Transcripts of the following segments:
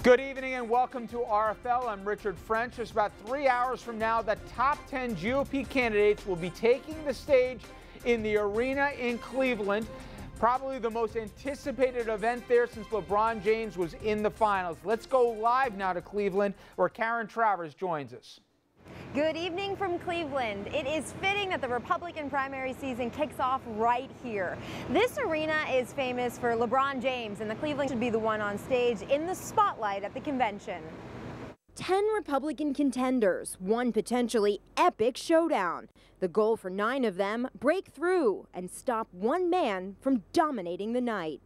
Good evening and welcome to RFL. I'm Richard French. Just about 3 hours from now, the top 10 GOP candidates will be taking the stage in the arena in Cleveland. Probably the most anticipated event there since LeBron James was in the finals. Let's go live now to Cleveland, where Karen Travers joins us. Good evening from Cleveland. It is fitting that the Republican primary season kicks off right here. This arena is famous for LeBron James, and the Cleveland should be the one on stage in the spotlight at the convention. 10 Republican contenders, one potentially epic showdown. The goal for 9 of them, break through and stop one man from dominating the night.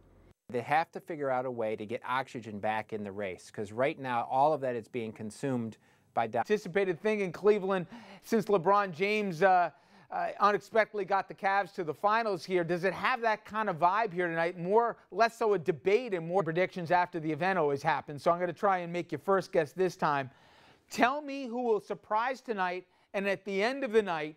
They have to figure out a way to get oxygen back in the race, because right now all of that is being consumed by anticipated thing in Cleveland since LeBron James unexpectedly got the Cavs to the finals here. Does it have that kind of vibe here tonight? Less so a debate and more predictions after the event always happen. So I'm going to try and make your first guess this time. Tell me who will surprise tonight, and at the end of the night,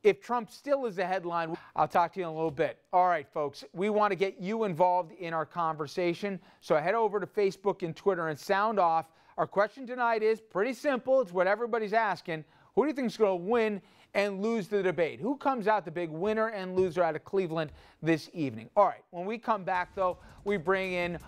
if Trump still is the headline, I'll talk to you in a little bit. All right, folks, we want to get you involved in our conversation. So head over to Facebook and Twitter and sound off. Our question tonight is pretty simple. It's what everybody's asking. Who do you think is going to win and lose the debate? Who comes out the big winner and loser out of Cleveland this evening? All right, when we come back, though, we bring in